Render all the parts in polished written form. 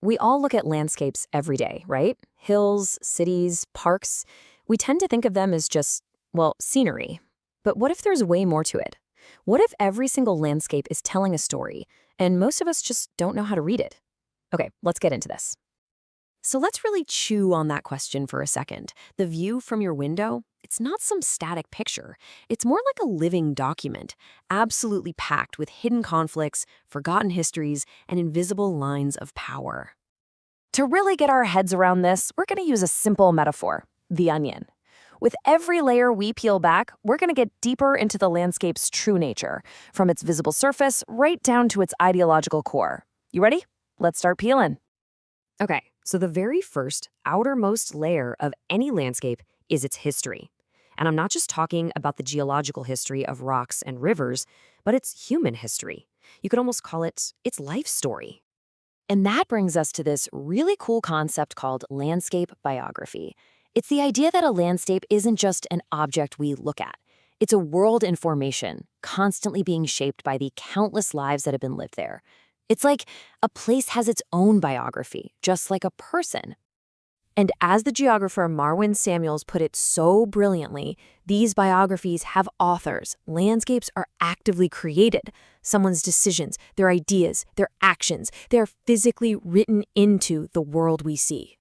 We all look at landscapes every day, right? Hills, cities, parks. We tend to think of them as just, well, scenery. But what if there's way more to it? What if every single landscape is telling a story, and most of us just don't know how to read it? Okay, let's get into this. So let's really chew on that question for a second. The view from your window, it's not some static picture. It's more like a living document, absolutely packed with hidden conflicts, forgotten histories, and invisible lines of power. To really get our heads around this, we're going to use a simple metaphor, the onion. With every layer we peel back, we're going to get deeper into the landscape's true nature, from its visible surface right down to its ideological core. You ready? Let's start peeling. Okay, so the very first, outermost layer of any landscape is its history. And I'm not just talking about the geological history of rocks and rivers, but its human history. You could almost call it its life story. And that brings us to this really cool concept called landscape biography. It's the idea that a landscape isn't just an object we look at. It's a world in formation, constantly being shaped by the countless lives that have been lived there. It's like a place has its own biography, just like a person. And as the geographer Marwin Samuels put it so brilliantly, these biographies have authors. Landscapes are actively created. Someone's decisions, their ideas, their actions, they're physically written into the world we see.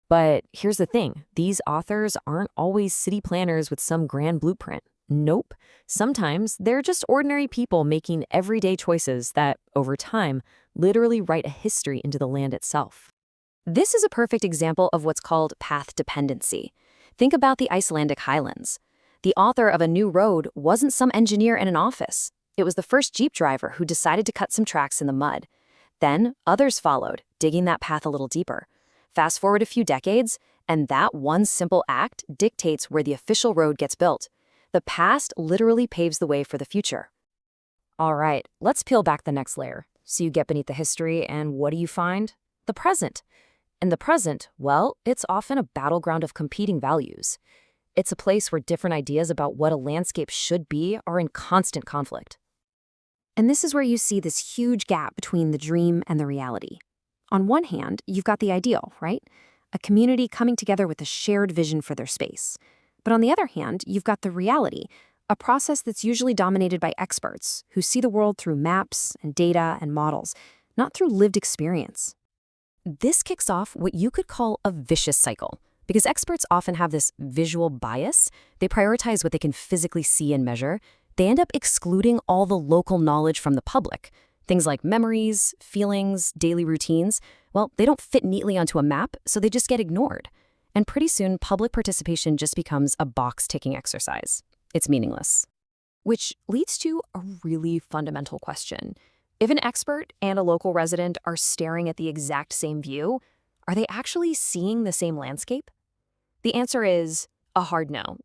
But here's the thing, these authors aren't always city planners with some grand blueprint. Nope. Sometimes they're just ordinary people making everyday choices that, over time, literally write a history into the land itself. This is a perfect example of what's called path dependency. Think about the Icelandic highlands. The author of a new road wasn't some engineer in an office. It was the first Jeep driver who decided to cut some tracks in the mud. Then others followed, digging that path a little deeper. Fast forward a few decades, and that one simple act dictates where the official road gets built. The past literally paves the way for the future. All right, let's peel back the next layer. So you get beneath the history, and what do you find? The present. And the present, well, it's often a battleground of competing values. It's a place where different ideas about what a landscape should be are in constant conflict. And this is where you see this huge gap between the dream and the reality. On one hand, you've got the ideal, right? A community coming together with a shared vision for their space. But on the other hand, you've got the reality, a process that's usually dominated by experts who see the world through maps and data and models, not through lived experience. This kicks off what you could call a vicious cycle, because experts often have this visual bias. They prioritize what they can physically see and measure. They end up excluding all the local knowledge from the public. Things like memories, feelings, daily routines, well, they don't fit neatly onto a map, so they just get ignored. And pretty soon, public participation just becomes a box-ticking exercise. It's meaningless. Which leads to a really fundamental question. If an expert and a local resident are staring at the exact same view, are they actually seeing the same landscape? The answer is a hard no.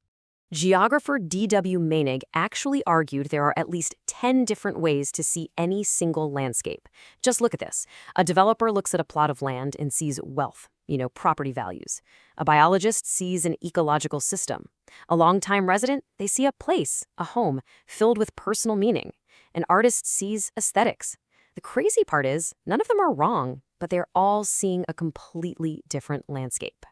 Geographer D.W. Meinig actually argued there are at least 10 different ways to see any single landscape. Just look at this. A developer looks at a plot of land and sees wealth, property values. A biologist sees an ecological system. A longtime resident, they see a place, a home, filled with personal meaning. An artist sees aesthetics. The crazy part is, none of them are wrong, but they're all seeing a completely different landscape.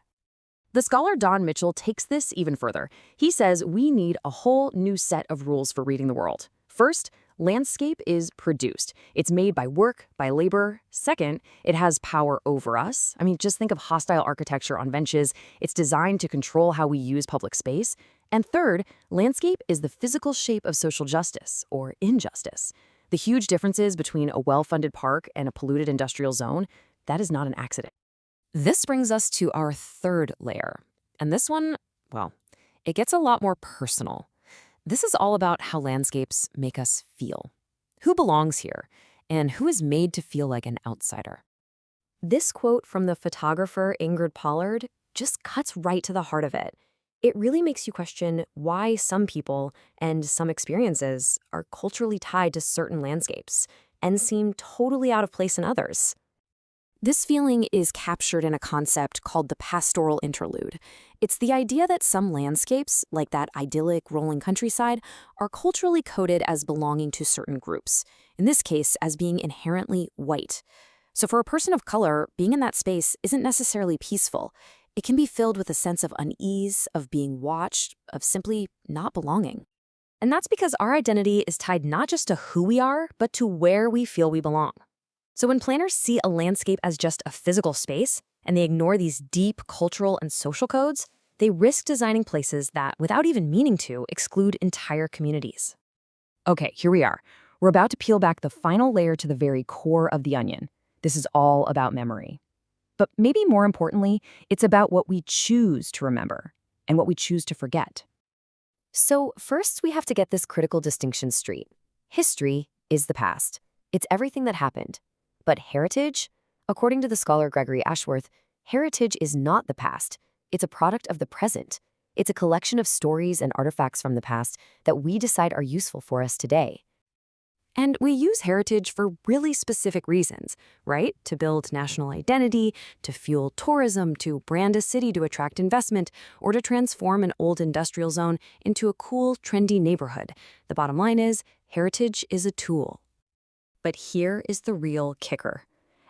The scholar Don Mitchell takes this even further. He says we need a whole new set of rules for reading the world. First, landscape is produced. It's made by work, by labor. Second, it has power over us. Just think of hostile architecture on benches. It's designed to control how we use public space. And third, landscape is the physical shape of social justice or injustice. The huge differences between a well-funded park and a polluted industrial zone, that is not an accident. This brings us to our third layer. And this one, well, it gets a lot more personal. This is all about how landscapes make us feel. Who belongs here, and who is made to feel like an outsider? This quote from the photographer Ingrid Pollard just cuts right to the heart of it. It really makes you question why some people and some experiences are culturally tied to certain landscapes and seem totally out of place in others. This feeling is captured in a concept called the pastoral interlude. It's the idea that some landscapes, like that idyllic rolling countryside, are culturally coded as belonging to certain groups, in this case as being inherently white. So for a person of color, being in that space isn't necessarily peaceful. It can be filled with a sense of unease, of being watched, of simply not belonging. And that's because our identity is tied not just to who we are, but to where we feel we belong. So when planners see a landscape as just a physical space, and they ignore these deep cultural and social codes, they risk designing places that, without even meaning to, exclude entire communities. Okay, here we are. We're about to peel back the final layer to the very core of the onion. This is all about memory. But maybe more importantly, it's about what we choose to remember and what we choose to forget. So first, we have to get this critical distinction straight. History is the past. It's everything that happened. But heritage? According to the scholar Gregory Ashworth, heritage is not the past. It's a product of the present. It's a collection of stories and artifacts from the past that we decide are useful for us today. And we use heritage for really specific reasons, right? To build national identity, to fuel tourism, to brand a city to attract investment, or to transform an old industrial zone into a cool, trendy neighborhood. The bottom line is, heritage is a tool. But here is the real kicker.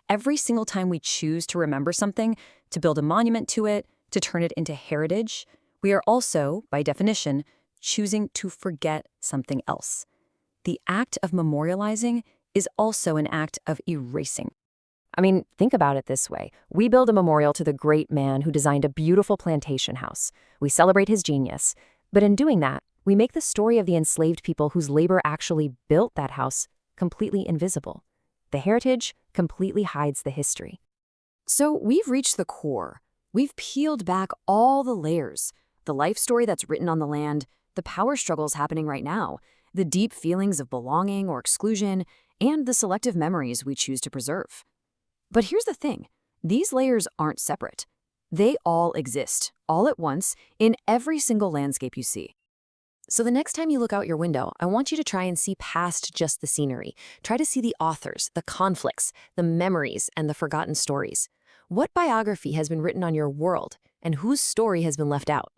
Every single time we choose to remember something, to build a monument to it, to turn it into heritage, we are also, by definition, choosing to forget something else. The act of memorializing is also an act of erasing. I mean, think about it this way. We build a memorial to the great man who designed a beautiful plantation house. We celebrate his genius. But in doing that, we make the story of the enslaved people whose labor actually built that house completely invisible. The heritage completely hides the history. So we've reached the core. We've peeled back all the layers. The life story that's written on the land, the power struggles happening right now, the deep feelings of belonging or exclusion, and the selective memories we choose to preserve. But here's the thing. These layers aren't separate. They all exist, all at once, in every single landscape you see. So the next time you look out your window, I want you to try and see past just the scenery. Try to see the authors, the conflicts, the memories, and the forgotten stories. What biography has been written on your world, and whose story has been left out?